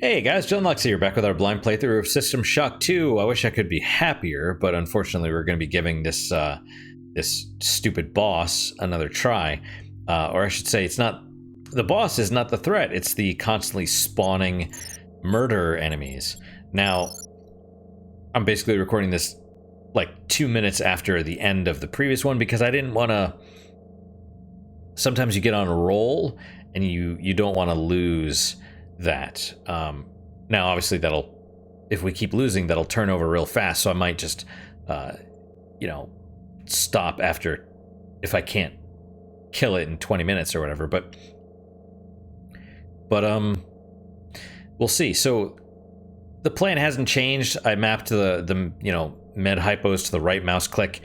Hey guys, John Lux here, back with our blind playthrough of System Shock 2. I wish I could be happier, but unfortunately we're going to be giving this this stupid boss another try. Or I should say, it's not... The boss is not the threat, it's the constantly spawning murder enemies. Now, I'm basically recording this like 2 minutes after the end of the previous one because I didn't want to... Sometimes you get on a roll and you don't want to lose that. Now obviously that'll, if we keep losing, that'll turn over real fast, so I might just you know, stop after, if I can't kill it in 20 minutes or whatever, but we'll see. So the plan hasn't changed. I mapped the you know, med hypos to the right mouse click,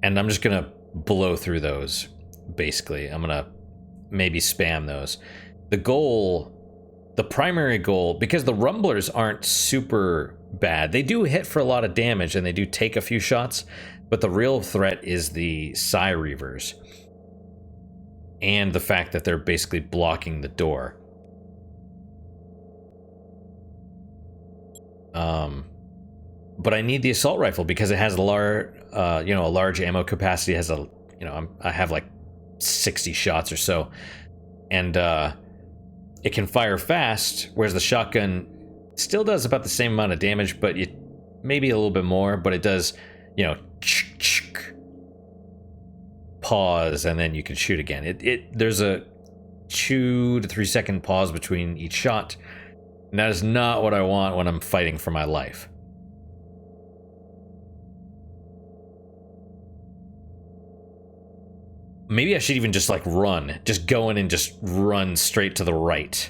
and I'm just gonna blow through those. Basically, I'm gonna maybe spam those. The goal, the primary goal, because the rumblers aren't super bad. They do hit for a lot of damage and they do take a few shots, but the real threat is the Psy Reavers. And the fact that they're basically blocking the door. But I need the assault rifle because it has a large, you know, a large ammo capacity. It has a, you know, I have like 60 shots or so. And, it can fire fast, whereas the shotgun still does about the same amount of damage, but it maybe a little bit more, but it does, you know, pause, and then you can shoot again. There's a 2 to 3 second pause between each shot, and that is not what I want when I'm fighting for my life. Maybe I should even just like run. Just go in and just run straight to the right.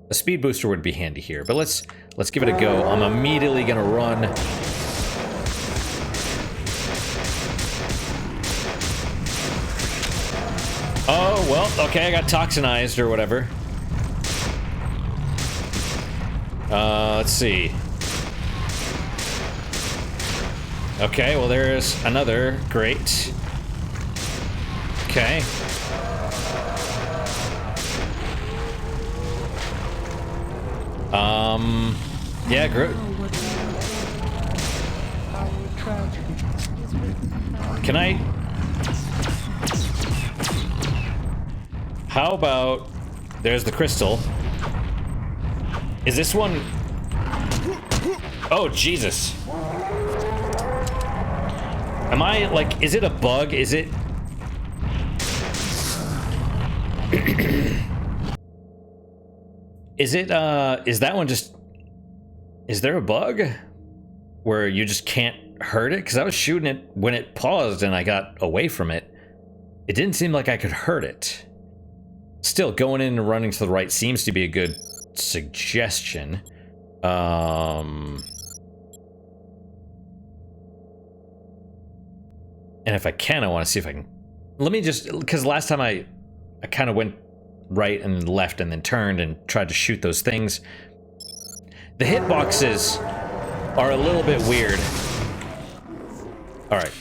A speed booster would be handy here, but let's give it a go. I'm immediately gonna run. Oh, well, okay, I got toxinized or whatever. Let's see. Okay, well there's another. Great. Okay. Yeah, great. Can I... How about... There's the crystal. Is this one... Oh, Jesus. Am I, like, is it a bug? Is it... Is it, is that one just... Is there a bug? Where you just can't hurt it? Because I was shooting it when it paused and I got away from it. It didn't seem like I could hurt it. Still, going in and running to the right seems to be a good suggestion. And if I can, I want to see if I can... Let me just... Because last time I kind of went right and left and then turned and tried to shoot those things. The hitboxes are a little bit weird. Alright.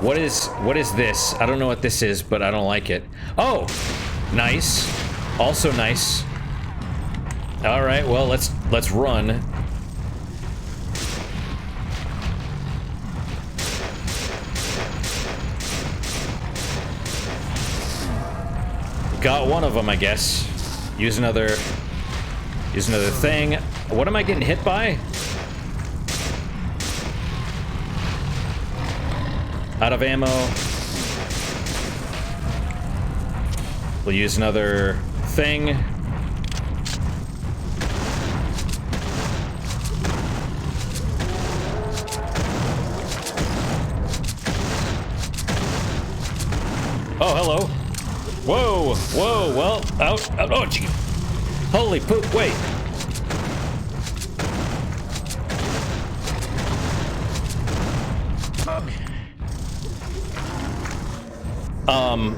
What is this? I don't know what this is, but I don't like it. Oh! Nice. Also nice. Alright, well, let's run. Got one of them, I guess. Use another thing. What am I getting hit by? Out of ammo. We'll use another thing. Oh, hello. Whoa, whoa, well, out, oh, gee. Holy poop, wait.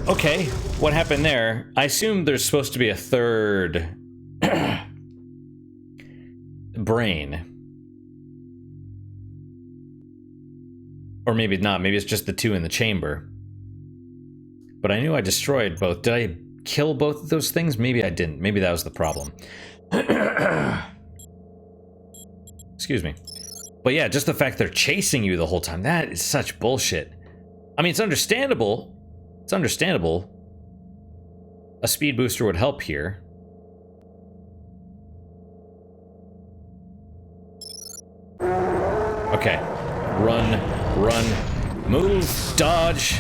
Okay, what happened there? I assume there's supposed to be a third brain. Or maybe not, maybe it's just the two in the chamber. But I knew I destroyed both. Did I kill both of those things? Maybe I didn't. Maybe that was the problem. Excuse me. But yeah, just the fact they're chasing you the whole time, that is such bullshit. I mean, it's understandable. It's understandable. A speed booster would help here. Okay. Run, run, move, dodge.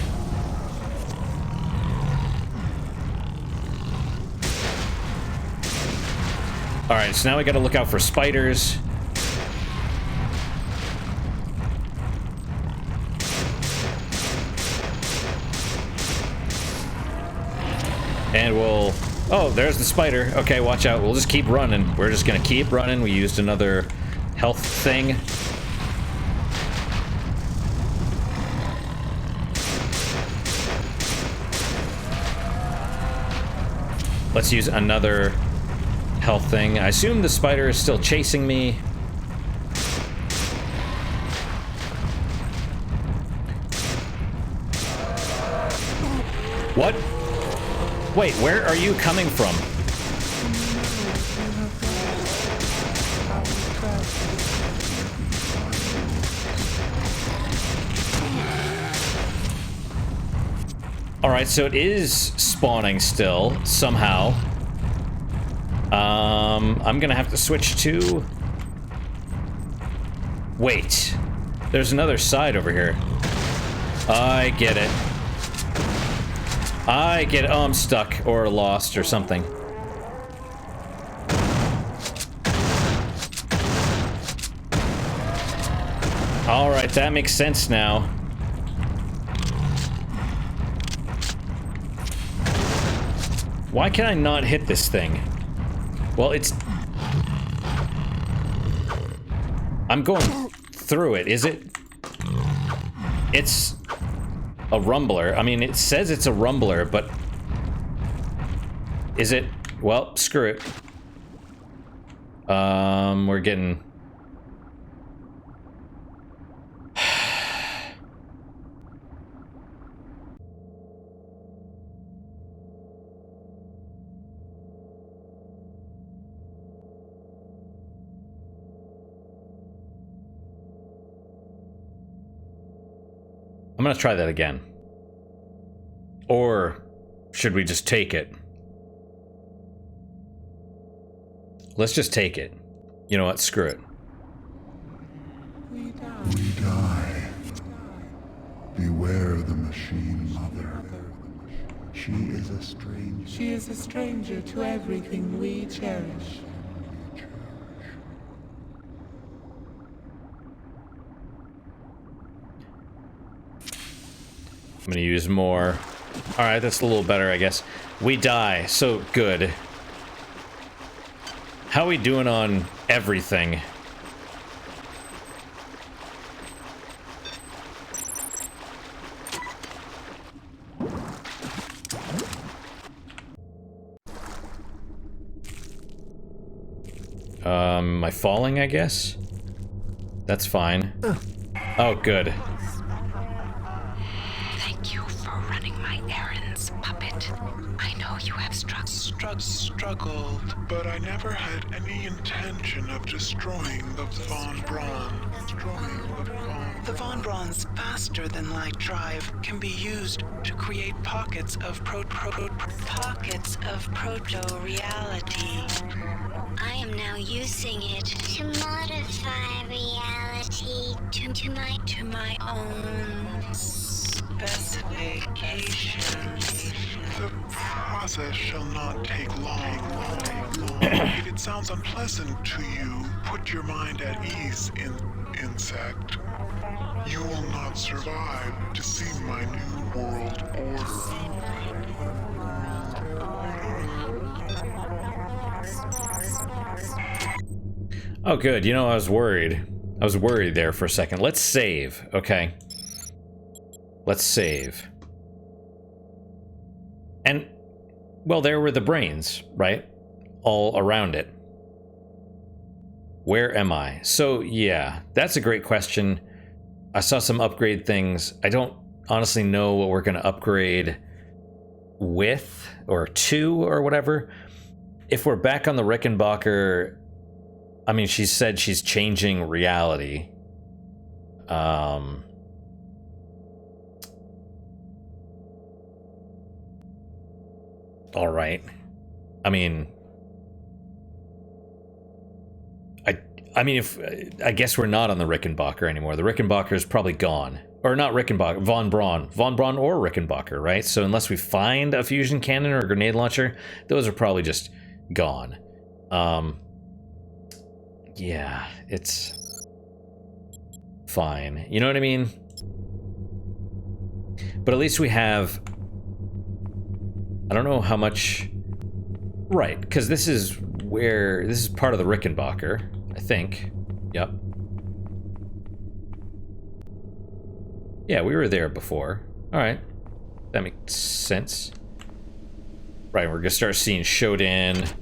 Alright, so now we gotta look out for spiders. And we'll... Oh, there's the spider. Okay, watch out. We'll just keep running. We're just gonna keep running. We used another health thing. Let's use another health thing. I assume the spider is still chasing me. What? Wait, where are you coming from? Alright, so it is spawning still, somehow. I'm gonna have to switch to... Wait. There's another side over here. I get it. I get it. Oh, I'm stuck or lost or something. Alright, that makes sense now. Why can I not hit this thing? Well, it's... I'm going through it, is it? It's a rumbler. I mean, it says it's a rumbler, but... Is it? Well, screw it. We're getting... I'm gonna try that again. Or should we just take it? Let's just take it. You know what? Screw it. We die. Beware the machine mother. She is a stranger. She is a stranger to everything we cherish. I'm gonna use more. Alright, that's a little better, I guess. We die. So good. How are we doing on everything? Am I falling, I guess? That's fine. Oh, good. Thank you for running my errands, puppet. I know you have struggled, but I never had any intention of destroying the Von Braun. The Von Braun's faster-than-light drive can be used to create pockets of proto-reality. I am now using it to modify reality to my own specifications. The process shall not take long. If it sounds unpleasant to you, put your mind at ease, insect. You will not survive to see my new world order. Oh, good. You know, I was worried. I was worried there for a second. Let's save, okay? Let's save. And, well, there were the brains, right? All around it. Where am I? So, yeah, that's a great question. I saw some upgrade things. I don't honestly know what we're going to upgrade with, or to, or whatever. If we're back on the Rickenbacker, I mean, she said she's changing reality. All right. I mean, I mean, if I guess we're not on the Rickenbacker anymore. The Rickenbacker is probably gone, or not Rickenbacker, von Braun or Rickenbacker, right? So unless we find a fusion cannon or a grenade launcher, those are probably just gone. Yeah, it's fine. You know what I mean? But at least we have, I don't know how much, right, because this is part of the Rickenbacker, I think. Yep. Yeah, we were there before. All right, that makes sense. Right, we're gonna start seeing Shodan.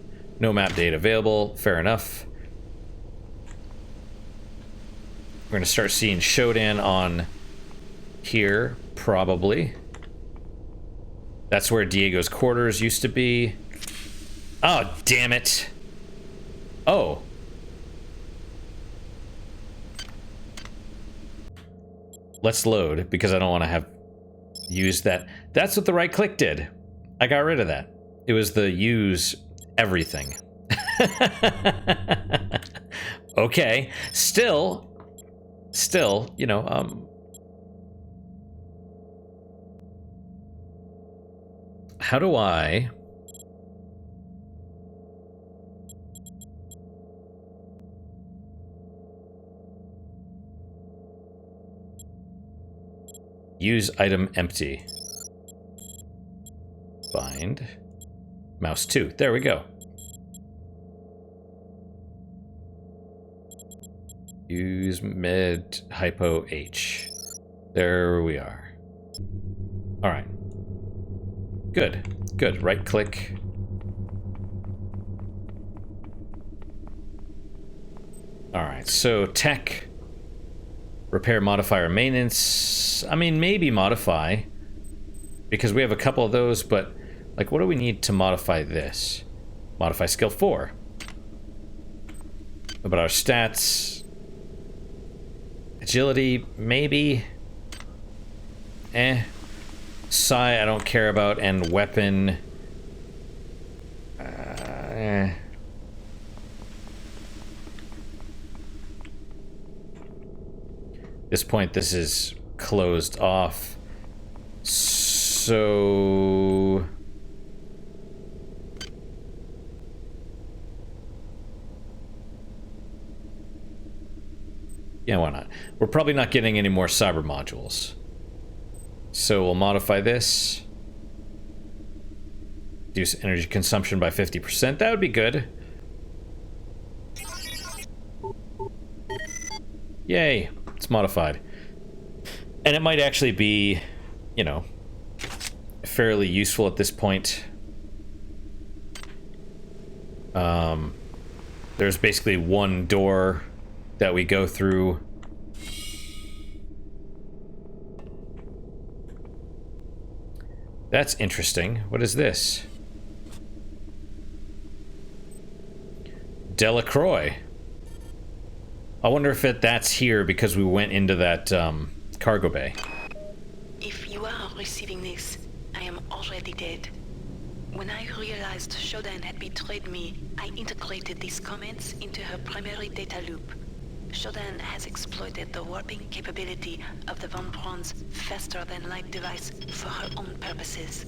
No map data available. Fair enough. We're gonna start seeing Shodan on here, probably. That's where Diego's quarters used to be. Oh, damn it. Oh. Let's load, because I don't want to have used that. That's what the right click did. I got rid of that. It was the use everything. Okay. Still, you know, how do I use item empty? Bind. Mouse 2. There we go. Use med hypo H. There we are. All right. Good. Good. Right click. All right. So tech, repair, modifier, maintenance. I mean, maybe modify, because we have a couple of those, but like, what do we need to modify this? Modify skill 4. What about our stats? Agility, maybe. Psi, I don't care about, and weapon. At this point, this is closed off. So yeah, why not? We're probably not getting any more cyber modules. So we'll modify this. Reduce energy consumption by 50%. That would be good. Yay, it's modified. And it might actually be, you know, fairly useful at this point. There's basically one door that we go through. That's interesting. What is this? Delacroix. I wonder if that's here because we went into that cargo bay. If you are receiving this, I am already dead. When I realized Shodan had betrayed me, I integrated these comments into her primary data loop. Shodan has exploited the warping capability of the Von Braun's faster-than-light device for her own purposes.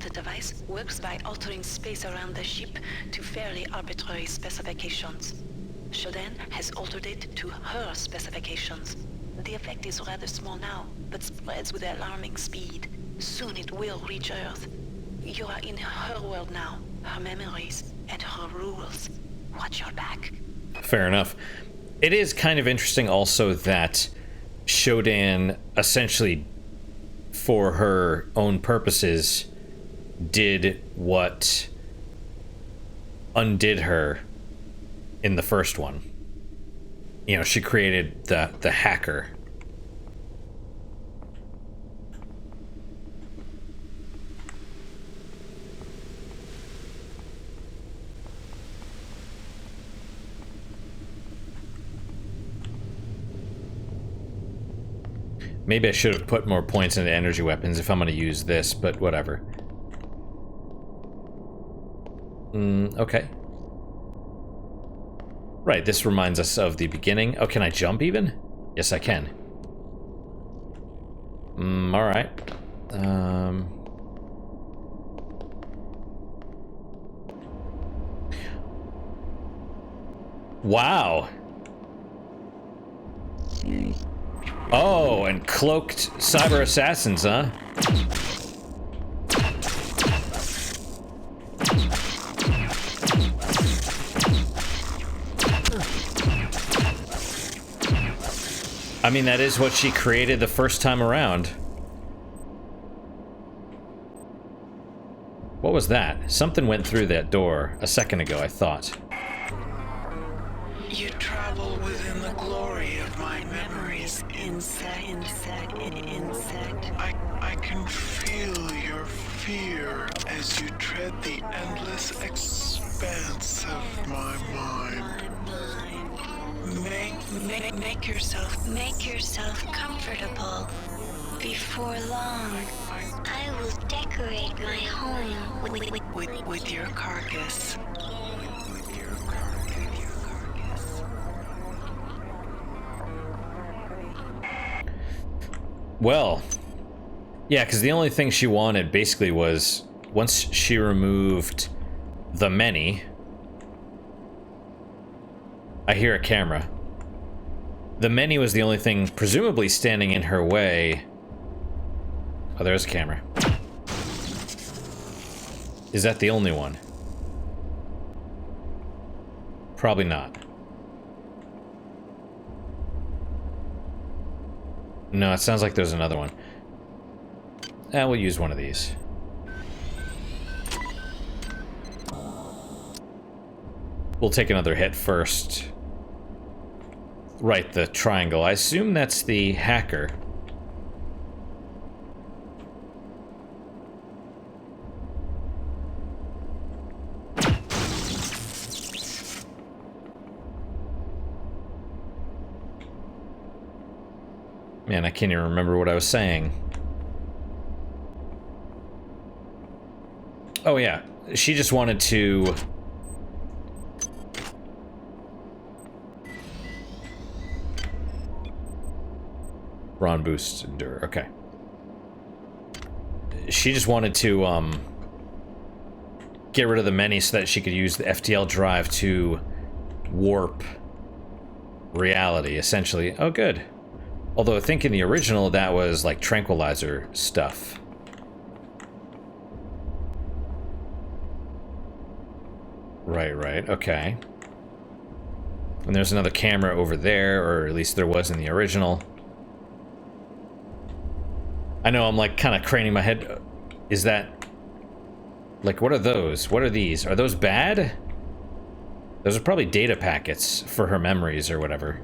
The device works by altering space around the ship to fairly arbitrary specifications. Shodan has altered it to her specifications. The effect is rather small now, but spreads with alarming speed. Soon it will reach Earth. You are in her world now, her memories, and her rules. Watch your back. Fair enough. It is kind of interesting also that Shodan essentially, for her own purposes, did what undid her in the first one. You know, she created the hacker. Maybe I should have put more points into energy weapons if I'm going to use this, but whatever. Okay. Right, this reminds us of the beginning. Oh, can I jump even? Yes, I can. Alright. Wow. Oh, and cloaked cyber assassins, huh? I mean, that is what she created the first time around. What was that? Something went through that door a second ago, I thought. You travel within the glory of my memories, Insect. I can feel your fear as you tread the endless expanse of my mind. Make yourself comfortable. Before long, I will decorate my home with your carcass. Well, yeah, because the only thing she wanted basically was, once she removed the many... I hear a camera. The many was the only thing presumably standing in her way. Oh, there's a camera. Is that the only one? Probably not. No, it sounds like there's another one. We'll use one of these. We'll take another hit first. Right, the triangle. I assume that's the hacker. Man, I can't even remember what I was saying. Oh yeah, she just wanted to... Brawn boost, endure, okay. She just wanted to, get rid of the many so that she could use the FTL drive to warp reality, essentially. Oh, good. Although I think in the original that was like tranquilizer stuff. Right, okay. And there's another camera over there, or at least there was in the original. I know I'm like kind of craning my head. Is that... like, what are those? What are these? Are those bad? Those are probably data packets for her memories or whatever.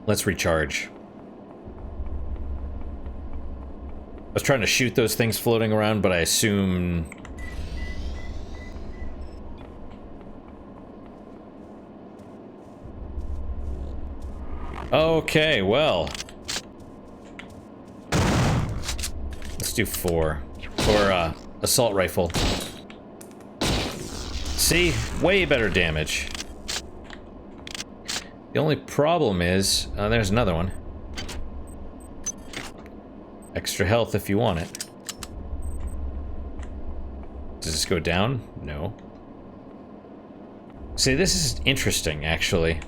Let's recharge. I was trying to shoot those things floating around, but I assume... Okay, well. Let's do 4. Or, assault rifle. See? Way better damage. The only problem is... there's another one. Extra health if you want it. Does this go down? No. See, this is interesting, actually.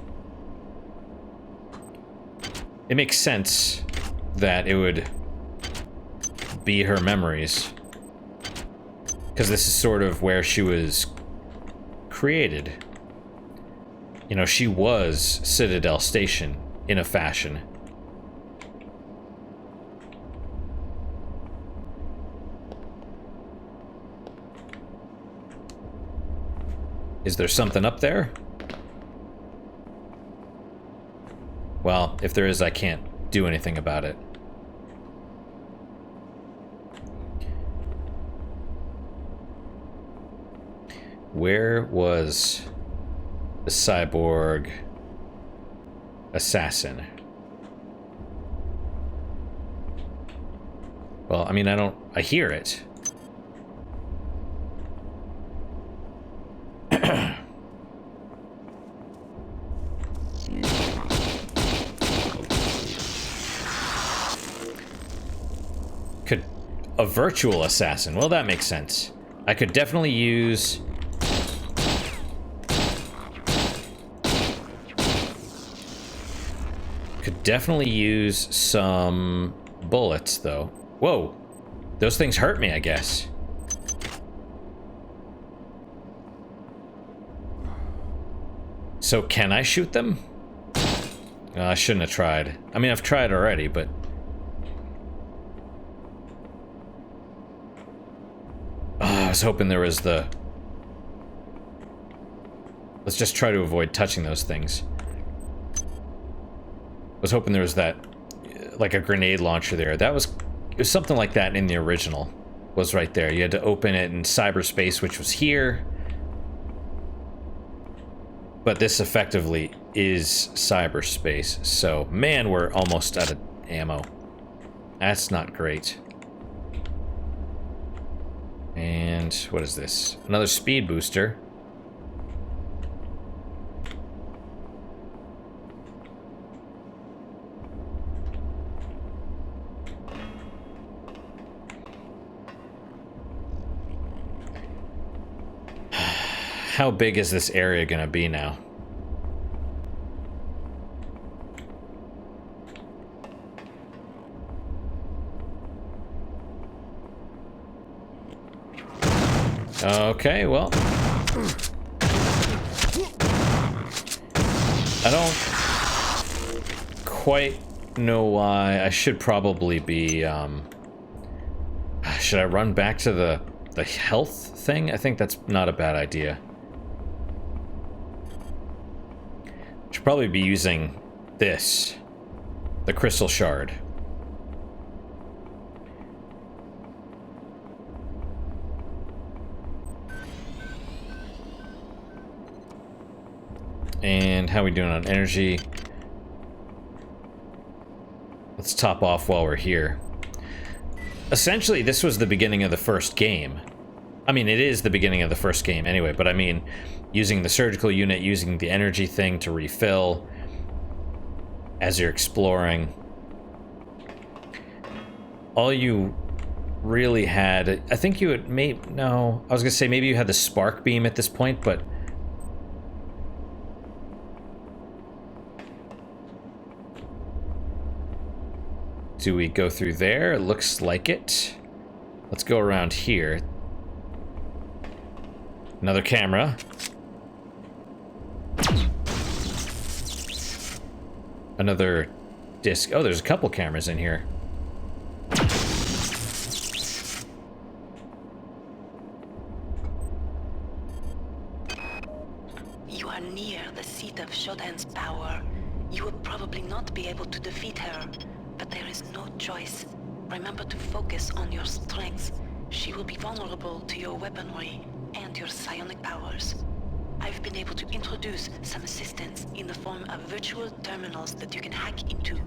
It makes sense that it would be her memories. Because this is sort of where she was created. You know, she was Citadel Station in a fashion. Is there something up there? Well, if there is, I can't do anything about it. Where was the cyborg assassin? Well, I mean, I hear it. A virtual assassin. Well, that makes sense. I could definitely use... Could definitely use some bullets, though. Whoa. Those things hurt me, I guess. So can I shoot them? I shouldn't have tried. I mean, I've tried already, but... I was hoping there was the... Let's just try to avoid touching those things. I was hoping there was that, like a grenade launcher there. It was something like that in the original. Was right there. You had to open it in cyberspace, which was here. But this effectively is cyberspace. So, man, we're almost out of ammo. That's not great. And what is this? Another speed booster. How big is this area gonna be now? Okay, well. I don't quite know why. I should probably be, should I run back to the health thing? I think that's not a bad idea. Should probably be using this. The crystal shard. And how are we doing on energy? Let's top off while we're here. Essentially, this was the beginning of the first game. I mean, it is the beginning of the first game anyway, but I mean, using the surgical unit, using the energy thing to refill as you're exploring. All you really had, I think you had no, I was gonna say maybe you had the spark beam at this point, but do we go through there? It looks like it. Let's go around here. Another camera. Another disc. Oh, there's a couple cameras in here. You are near the seat of Shodan's power. You will probably not be able to defeat her, but there is no choice. Remember to focus on your strengths. She will be vulnerable to your weaponry and your psionic powers. I've been able to introduce some assistance in the form of virtual terminals that you can hack into.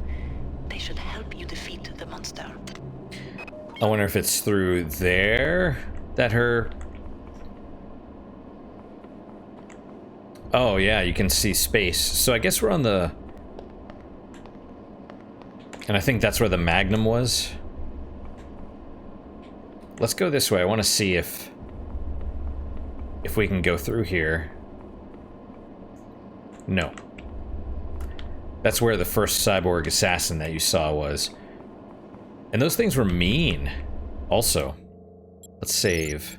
They should help you defeat the monster. I wonder if it's through there that her... Oh yeah, you can see space. So I guess we're on the... And I think that's where the Magnum was. Let's go this way. I want to see if we can go through here. No. That's where the first cyborg assassin that you saw was. And those things were mean. Also. Let's save.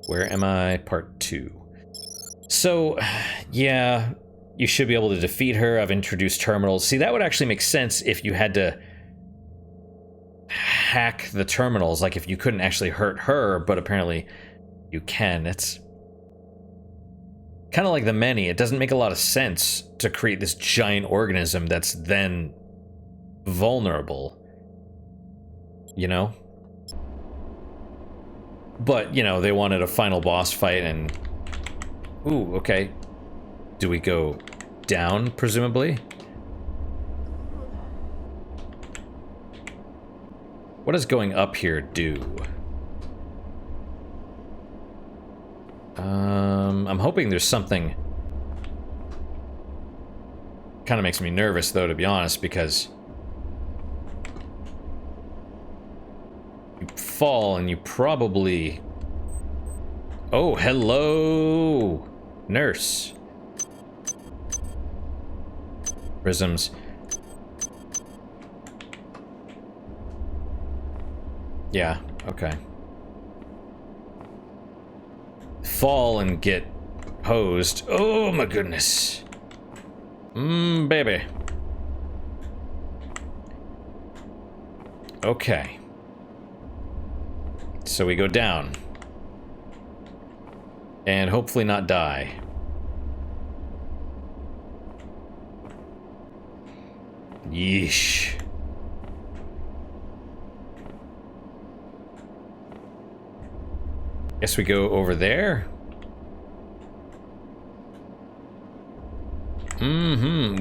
Where am I? Part 2. So, yeah, you should be able to defeat her. I've introduced terminals. See, that would actually make sense if you had to hack the terminals. Like if you couldn't actually hurt her, but apparently you can. It's kind of like the many. It doesn't make a lot of sense to create this giant organism that's then vulnerable. You know? But, you know, they wanted a final boss fight, and Ooh, okay. Do we go down, presumably? What does going up here do? I'm hoping there's something... Kind of makes me nervous, though, to be honest, because... You fall and you probably... Oh, hello! Nurse. Prisms. Yeah, okay. Fall and get hosed. Oh my goodness. Baby. Okay. So we go down. And hopefully not die. Yeesh. Guess we go over there.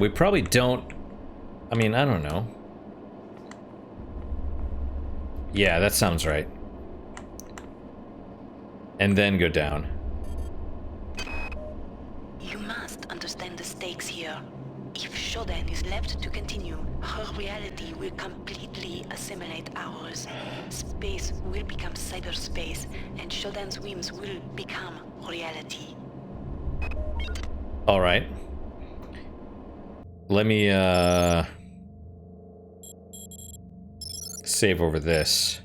We probably don't... I mean, I don't know. Yeah, that sounds right. And then go down. You must understand the stakes here. If Shodan is left to continue, her reality will completely assimilate ours. Space will become cyberspace, and Shodan's whims will become reality. Alright. Let me, save over this.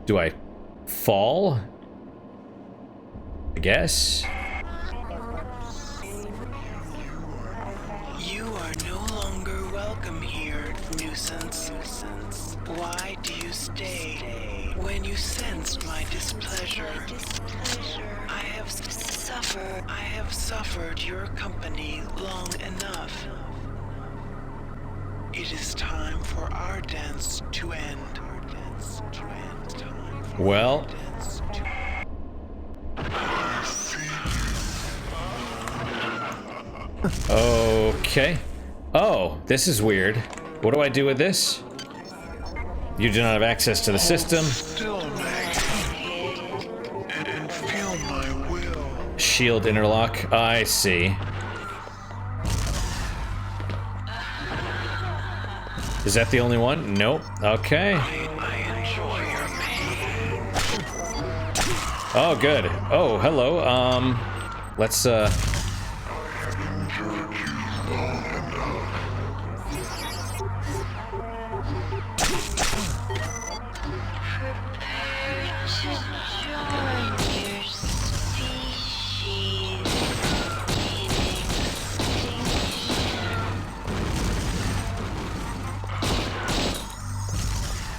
Do I fall? I guess. You are no longer welcome here, nuisance. Why do you stay when you sense my displeasure? I have suffered your company long enough. It is time for our dance to end. Well, okay. Oh, this is weird. What do I do with this? You do not have access to the system. Still magnet and feel my will. Shield interlock. I see. Is that the only one? Nope. Okay. I enjoy your pain. Oh, good. Oh, hello. Let's,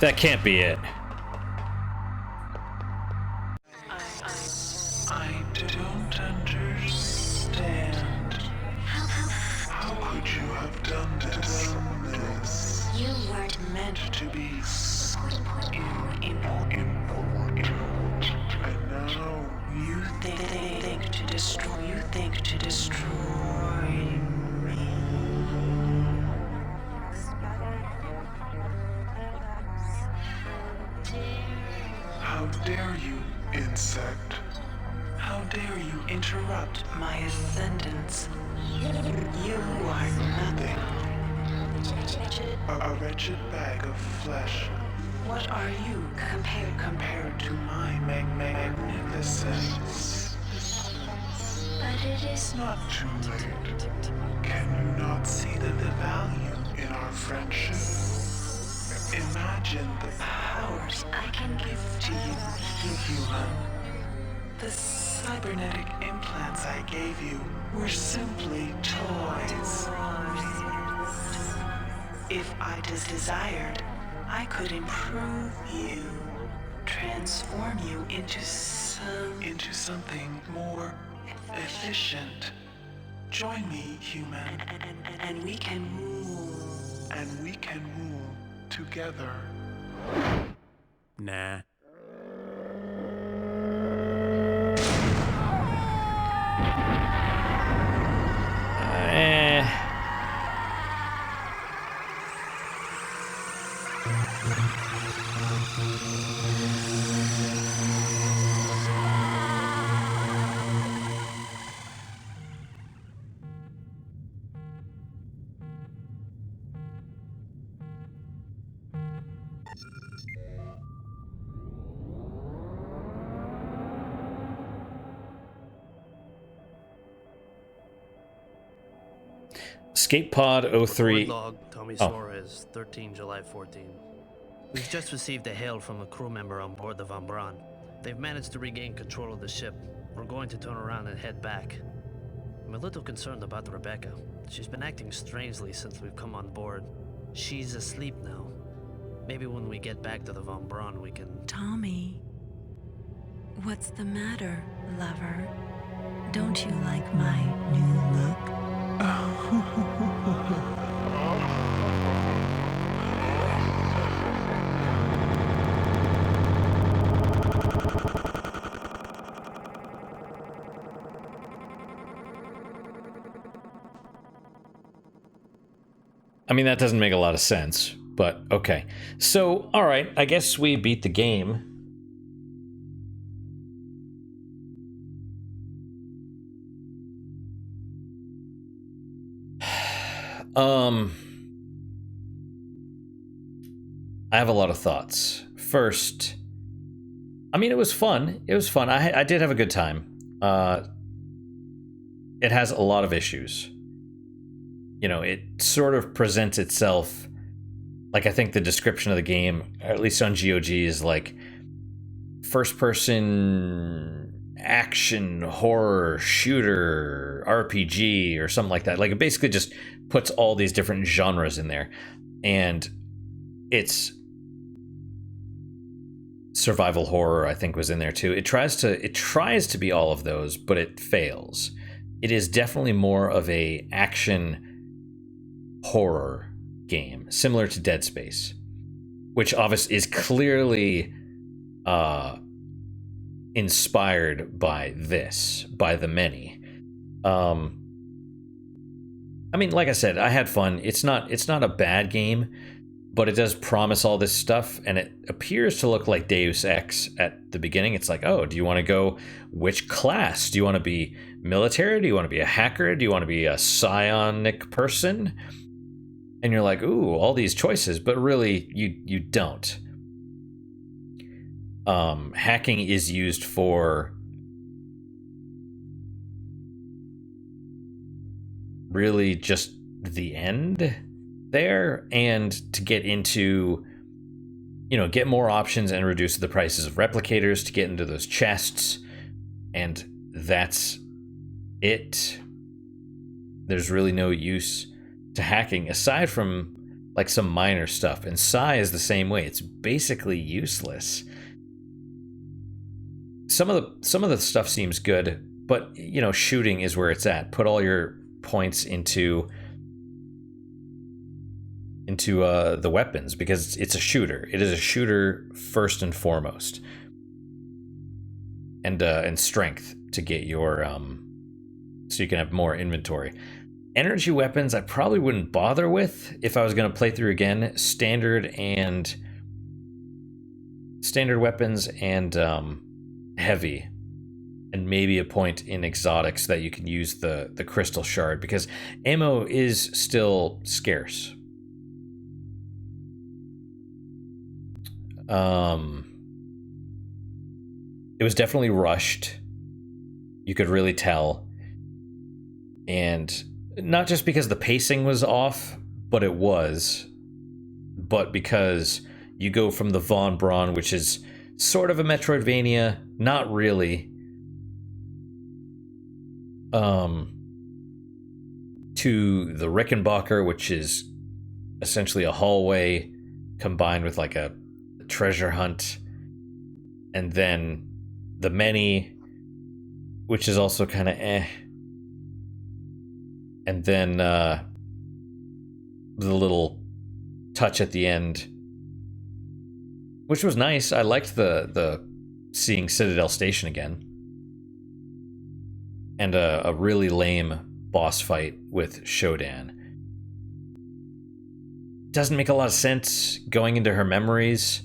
that can't be it. I don't understand. How could you have done this? You weren't Meant to be And now you think to destroy. You think to destroy me. how dare you, insect? How dare you interrupt my ascendance? You are nothing. A wretched bag of flesh. What are you compared to my magnificence? but it is Not too late. Can you not see the value in our friendship? Imagine the Powers I can give to you, human. The cybernetic implants I gave you were simply toys. If I desired, I could improve you, transform you into something more efficient. Join me, human, and we can rule. and we can rule together. Nah. How dare you interrupt my ascendance? You are nothing. A wretched bag of flesh. What are you compared to my magnificence? Nah. Escape Pod 03. Report log, Tommy Oh. Suarez, 13 July 14. We've just received a hail from a crew member on board the Von Braun. They've managed to regain control of the ship. We're going to turn around and head back. I'm a little concerned about Rebecca. She's been acting strangely since we've come on board. She's asleep now. Maybe when we get back to the Von Braun, we can... Tommy, what's the matter, lover? Don't you like my new look? I mean, that doesn't make a lot of sense, but okay. So, all right, I guess we beat the game. I have a lot of thoughts. First, I mean, it was fun. It was fun. I did have a good time. It has a lot of issues. You know, it sort of presents itself like, I think the description of the game, or at least on GOG, is like first person action horror shooter RPG or something like that. Like, it basically just puts all these different genres in there, and it's survival horror, I think, was in there too. It tries to be all of those, but it fails. It is definitely more of a action horror game, similar to Dead Space, which obviously is clearly inspired by this, by the many. I mean, like I said, I had fun. It's not a bad game, but it does promise all this stuff, and it appears to look like Deus Ex at the beginning. It's like, oh, do you want to go which class? Do you want to be military? Do you want to be a hacker? Do you want to be a psionic person? And you're like, ooh, all these choices, but really you don't. Hacking is used for really just the end there, and to get into, you know, get more options and reduce the prices of replicators to get into those chests, and that's it. There's really no use to hacking aside from like some minor stuff, and Psy is the same way. It's basically useless. Some of the stuff seems good, but you know, shooting is where it's at. Put all your points into the weapons, because it's a shooter. It is a shooter first and foremost, and strength to get your so you can have more inventory. Energy weapons I probably wouldn't bother with if I was going to play through again. Standard weapons and heavy, and maybe a point in exotics that you can use the crystal shard, because ammo is still scarce. It was definitely rushed. You could really tell. And not just because the pacing was off, but because you go from the Von Braun, which is sort of a Metroidvania, not really, to the Rickenbacker, which is essentially a hallway combined with like a treasure hunt, and then the Many, which is also kind of and then the little touch at the end, which was nice. I liked the seeing Citadel Station again. and a really lame boss fight with Shodan. Doesn't make a lot of sense going into her memories.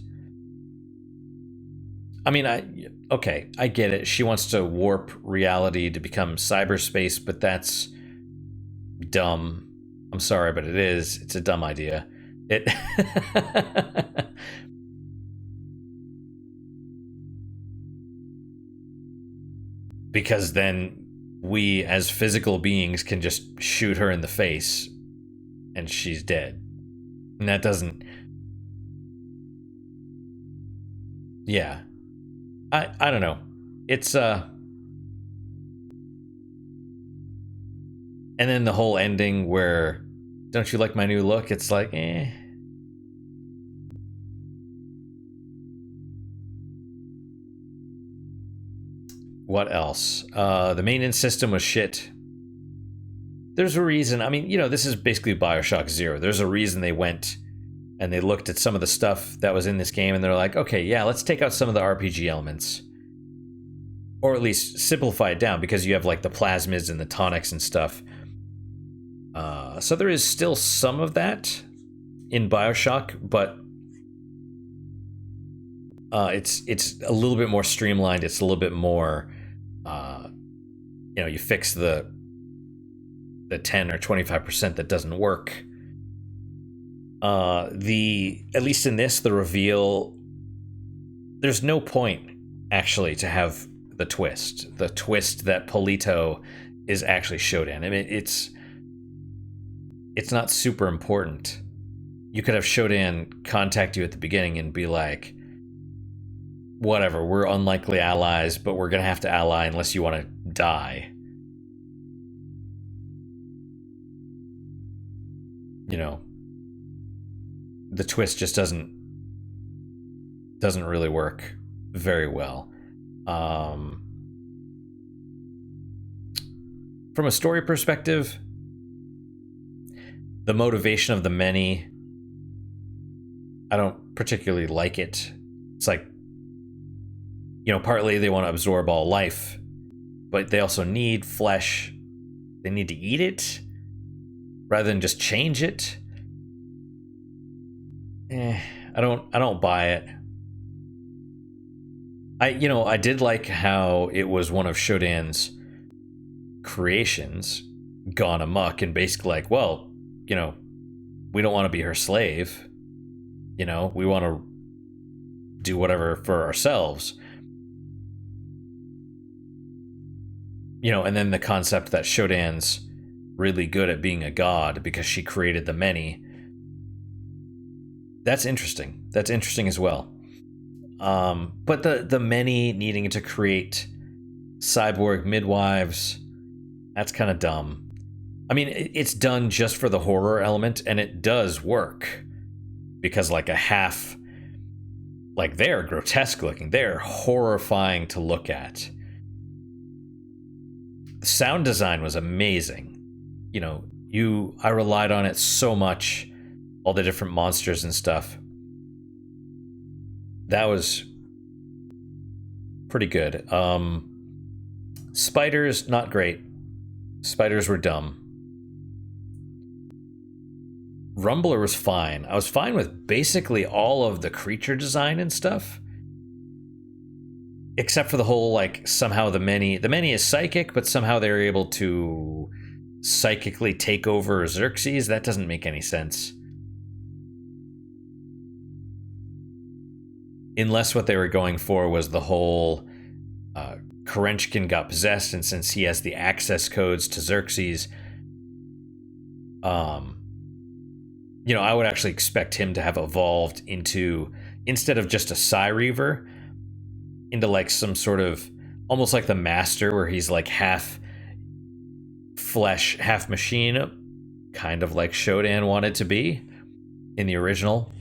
I mean, okay, I get it. She wants to warp reality to become cyberspace, but that's dumb. I'm sorry, but it is. It's a dumb idea. It because then we as physical beings can just shoot her in the face and she's dead. And that doesn't... Yeah. I don't know. It's and then the whole ending where, don't you like my new look? It's like, eh. What else? The maintenance system was shit. There's a reason. I mean, you know, this is basically Bioshock Zero. There's a reason they went and they looked at some of the stuff that was in this game and they're like, okay, yeah, let's take out some of the RPG elements. Or at least simplify it down, because you have like the plasmids and the tonics and stuff. So there is still some of that in Bioshock, but it's a little bit more streamlined. It's a little bit more, you know, you fix the 10 or 25% that doesn't work. At least in this, the reveal, there's no point actually to have the twist that Polito is actually Shodan. I mean, it's not super important. You could have Shodan contact you at the beginning and be like, whatever, we're unlikely allies, but we're gonna have to ally unless you want to die. You know, the twist just doesn't really work very well. From a story perspective, the motivation of the many, I don't particularly like it. It's like, you know, partly they want to absorb all life, but they also need flesh. They need to eat it rather than just change it. I don't buy it. I did like how it was one of Shodan's creations gone amok and basically like, well, you know, we don't want to be her slave. You know, we want to do whatever for ourselves. You know, and then the concept that Shodan's really good at being a god because she created the many. That's interesting. That's interesting as well. But the many needing to create cyborg midwives, that's kind of dumb. I mean, it's done just for the horror element, and it does work. Because like they're grotesque looking. They're horrifying to look at. The sound design was amazing. You know, I relied on it so much. All the different monsters and stuff. That was pretty good. Spiders, not great. Spiders were dumb. Rumbler was fine. I was fine with basically all of the creature design and stuff. Except for the whole, like, somehow the many is psychic, but somehow they're able to psychically take over Xerxes. That doesn't make any sense. Unless what they were going for was the whole Kerenchkin got possessed, and since he has the access codes to Xerxes, you know, I would actually expect him to have evolved into, instead of just a Psy Reaver, into like some sort of, almost like the Master, where he's like half flesh, half machine, kind of like Shodan wanted to be in the original.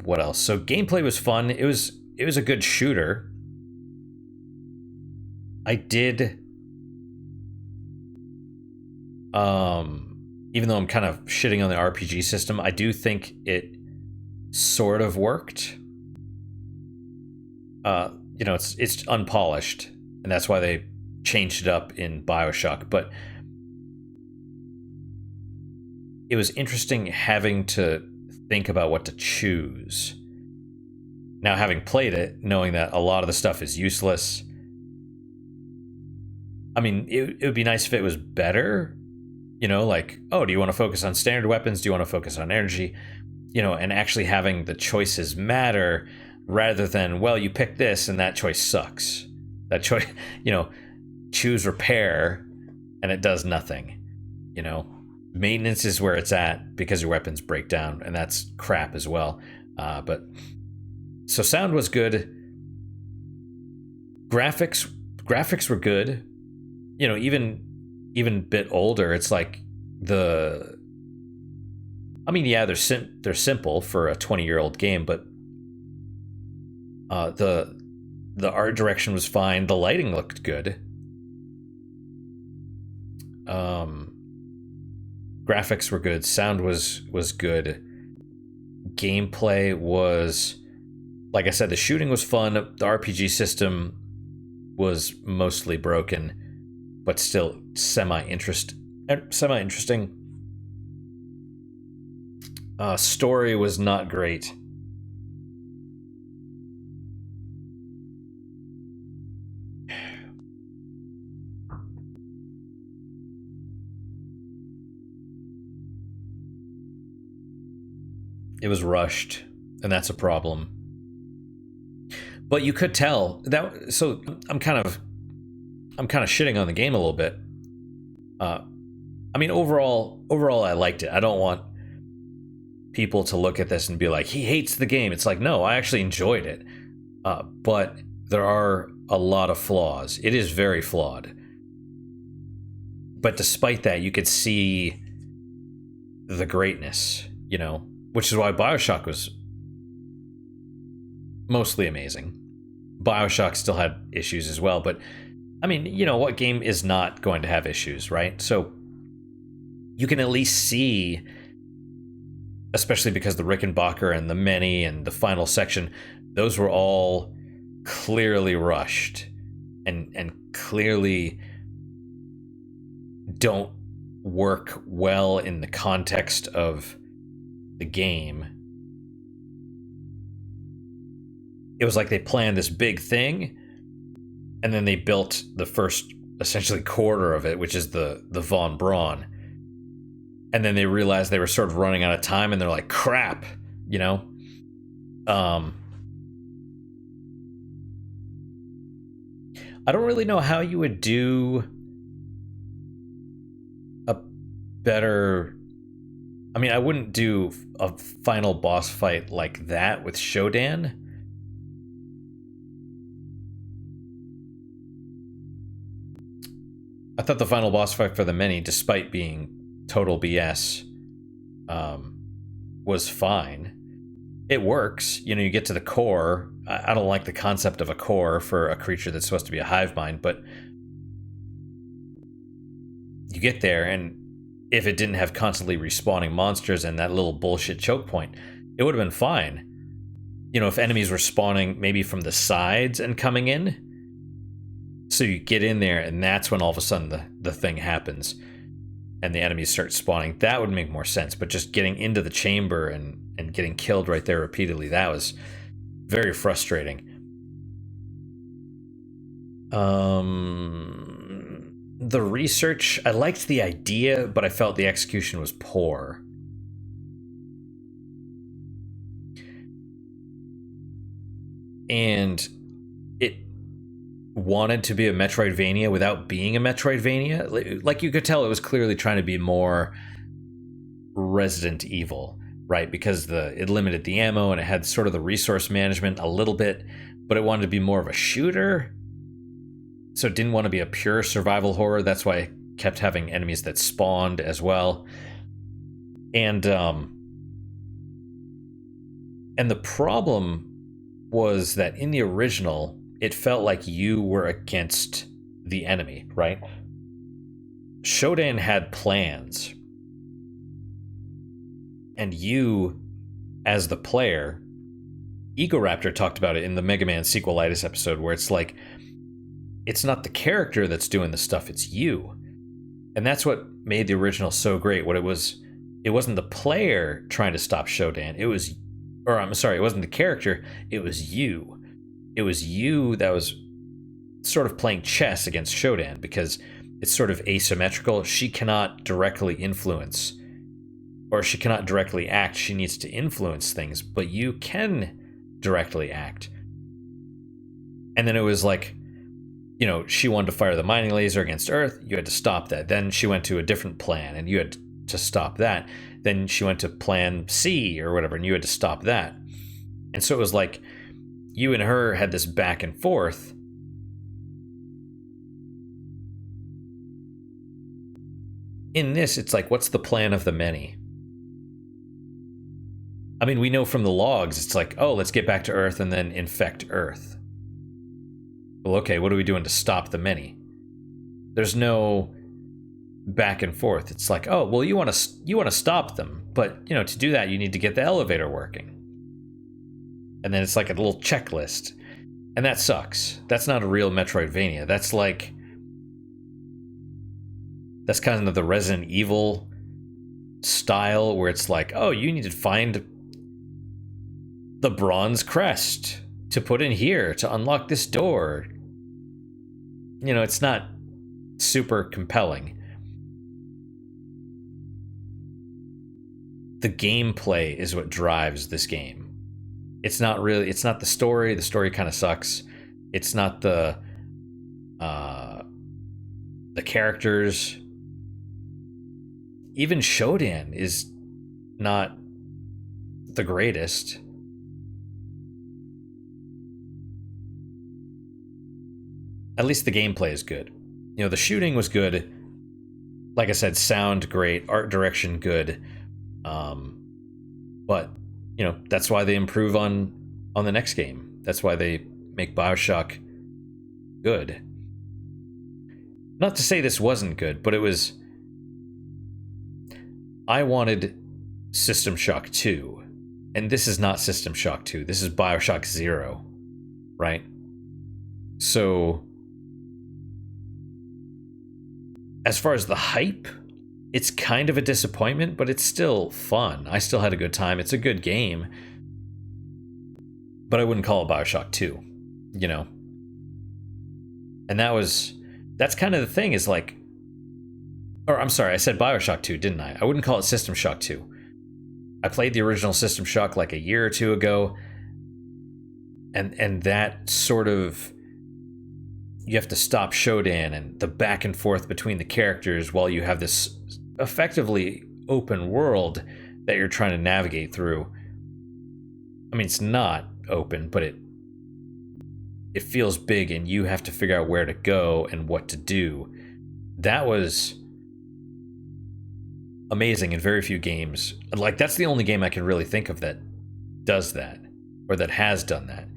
What else? So gameplay was fun. It was a good shooter. I did, even though I'm kind of shitting on the RPG system, I do think it sort of worked. You know, it's unpolished, and that's why they changed it up in BioShock, but it was interesting having to think about what to choose. Now, having played it, knowing that a lot of the stuff is useless, I mean, it would be nice if it was better, you know, like, oh, do you want to focus on standard weapons? Do you want to focus on energy? You know, and actually having the choices matter rather than, well, you pick this and that choice sucks. That choice, you know, choose repair and it does nothing, you know. Maintenance is where it's at because your weapons break down, and that's crap as well. But so sound was good. Graphics were good. You know, even a bit older, it's like I mean, yeah, they're simple for a 20-year-old game, but the art direction was fine. The lighting looked good. Graphics were good. Sound was good. Gameplay was, like I said, the shooting was fun. The RPG system was mostly broken, but still semi-interesting. Story was not great. It was rushed, and that's a problem. But you could tell that. So I'm kind of shitting on the game a little bit. I mean, overall, I liked it. I don't want people to look at this and be like, he hates the game. It's like, no, I actually enjoyed it. But there are a lot of flaws. It is very flawed. But despite that, you could see the greatness, you know, which is why BioShock was mostly amazing. BioShock still had issues as well, but I mean, you know, what game is not going to have issues, right? So you can at least see, especially because the Rickenbacker and the Many and the final section, those were all clearly rushed and clearly don't work well in the context of the game. It was like they planned this big thing, and then they built the first essentially quarter of it, which is the Von Braun, and then they realized they were sort of running out of time, and they're like, crap, you know. I don't really know how you would do a better, I mean, I wouldn't do a final boss fight like that with Shodan. I thought the final boss fight for the Many, despite being total BS, was fine. It works. You know, you get to the core. I don't like the concept of a core for a creature that's supposed to be a hive mind, but you get there, and if it didn't have constantly respawning monsters and that little bullshit choke point, it would have been fine. You know, if enemies were spawning maybe from the sides and coming in, so you get in there and that's when all of a sudden the thing happens and the enemies start spawning, that would make more sense. But just getting into the chamber and getting killed right there repeatedly, that was very frustrating. The research, I liked the idea, but I felt the execution was poor. And it wanted to be a Metroidvania without being a Metroidvania. Like, you could tell it was clearly trying to be more Resident Evil, right? Because it limited the ammo and it had sort of the resource management a little bit, but it wanted to be more of a shooter. So it didn't want to be a pure survival horror. That's why it kept having enemies that spawned as well. And the problem was that in the original, it felt like you were against the enemy, right? Shodan had plans. And you, as the player, Ego Raptor talked about it in the Mega Man Sequelitis episode, where it's like, it's not the character that's doing the stuff, it's you. And that's what made the original so great. It wasn't the player trying to stop Shodan. It wasn't the character, it was you. It was you that was sort of playing chess against Shodan, because it's sort of asymmetrical. She cannot directly influence, or she cannot directly act. She needs to influence things, but you can directly act. And then it was like, you know, she wanted to fire the mining laser against Earth. You had to stop that. Then she went to a different plan, and you had to stop that. Then she went to plan C or whatever, and you had to stop that. And so it was like you and her had this back and forth. In this, it's like, what's the plan of the many? I mean, we know from the logs, it's like, oh, let's get back to Earth and then infect Earth. Well, okay, what are we doing to stop the many? There's no back and forth. It's like, oh, well, you want to stop them, but you know, to do that, you need to get the elevator working. And then it's like a little checklist, and that sucks. That's not a real Metroidvania. That's kind of the Resident Evil style, where it's like, oh, you need to find the bronze crest to put in here to unlock this door. You know, it's not super compelling. The gameplay is what drives this game. It's not the story. The story kind of sucks. It's not the characters. Even Shodan is not the greatest. At least the gameplay is good. You know, the shooting was good. Like I said, sound great, art direction good. But you know, that's why they improve on the next game. That's why they make BioShock good. Not to say this wasn't good, but it was. I wanted System Shock 2, and this is not System Shock 2. This is BioShock 0, right? So, as far as the hype, it's kind of a disappointment, but it's still fun. I still had a good time. It's a good game, but I wouldn't call it BioShock 2, you know? And that's kind of the thing, is like, or I'm sorry, I said BioShock 2, didn't I? I wouldn't call it System Shock 2. I played the original System Shock like a year or two ago, and that sort of, you have to stop Shodan and the back and forth between the characters while you have this effectively open world that you're trying to navigate through. I mean, it's not open, but it feels big, and you have to figure out where to go and what to do. That was amazing in very few games. Like, that's the only game I can really think of that does that, or that has done that.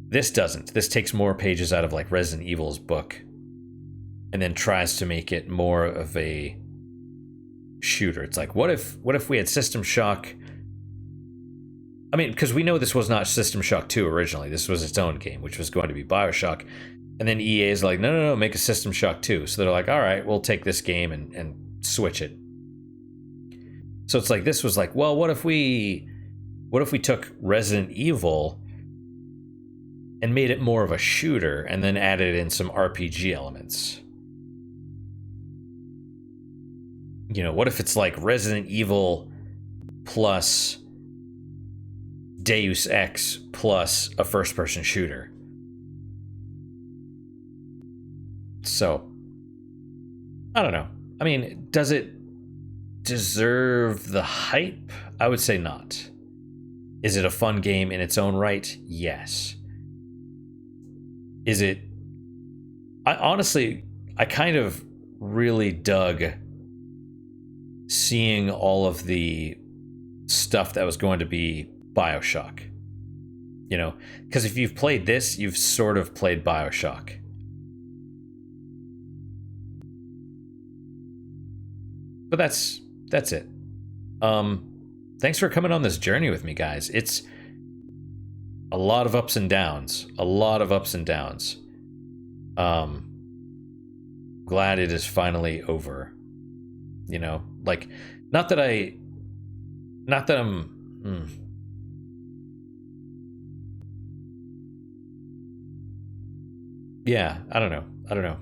This doesn't. This takes more pages out of like Resident Evil's book, and then tries to make it more of a shooter. It's like, what if we had System Shock? I mean, because we know this was not System Shock 2 originally. This was its own game, which was going to be BioShock. And then EA is like, no, make a System Shock 2. So they're like, all right, we'll take this game and switch it. So it's like, this was like, well, what if we took Resident Evil and made it more of a shooter, and then added in some RPG elements? You know, what if it's like Resident Evil plus Deus Ex plus a first-person shooter? So, I don't know. I mean, does it deserve the hype? I would say not. Is it a fun game in its own right? Yes. Is it... I kind of really dug seeing all of the stuff that was going to be BioShock. You know, because if you've played this, you've sort of played BioShock. But that's it. thanks for coming on this journey with me, guys. It's a lot of ups and downs. A lot of ups and downs. Glad it is finally over. You know, like, not that I'm... Yeah, I don't know.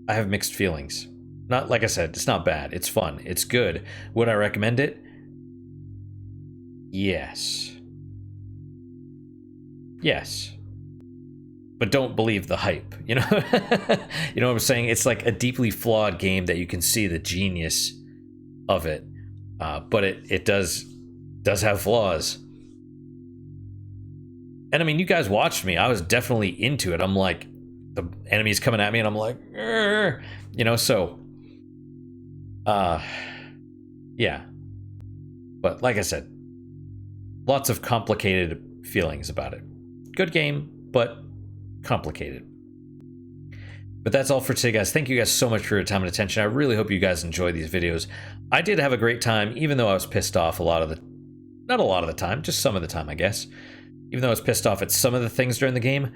I have mixed feelings. Not, like I said, it's not bad. It's fun. It's good. Would I recommend it? Yes. Yes. But don't believe the hype, you know? You know what I'm saying? It's like a deeply flawed game that you can see the genius of it. But it does have flaws. And I mean, you guys watched me. I was definitely into it. I'm like, the enemy's coming at me and I'm like, "Arr!" You know, so yeah. But like I said, lots of complicated feelings about it. Good game, but complicated. But that's all for today, guys. Thank you guys so much for your time and attention. I really hope you guys enjoy these videos. I did have a great time, even though I was pissed off not a lot of the time, just some of the time, I guess. Even though I was pissed off at some of the things during the game,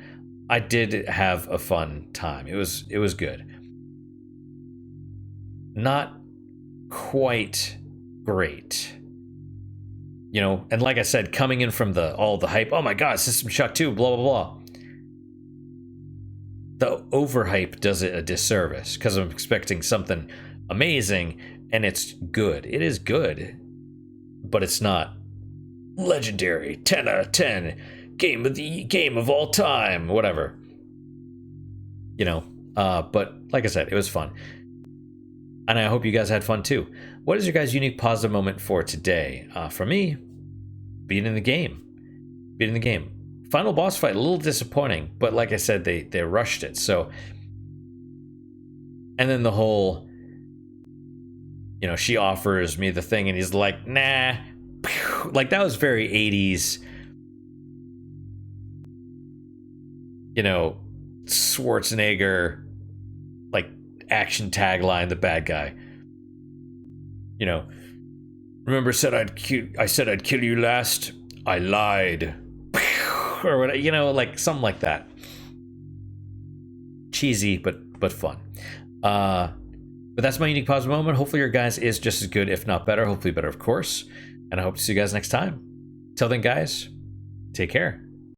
I did have a fun time. It was good. Not quite great. You know, and like I said, coming in from all the hype, oh my god, System Shock 2, blah, blah, blah. The overhype does it a disservice, because I'm expecting something amazing, and it's good. It is good, but it's not legendary, 10 out of 10, game of all time, whatever. You know, but like I said, it was fun. And I hope you guys had fun too. What is your guys' unique positive moment for today? For me, beating the game. Final boss fight, a little disappointing, but like I said, they rushed it. So, and then the whole, you know, she offers me the thing and he's like, nah. Like, that was very 80s, you know, Schwarzenegger, like, action tagline, the bad guy. You know, remember I said I'd kill you last? I lied. Or what, you know, like something like that. Cheesy, but fun. But that's my unique positive moment. Hopefully your guys is just as good, if not better. Hopefully better, of course. And I hope to see you guys next time. Till then, guys, take care.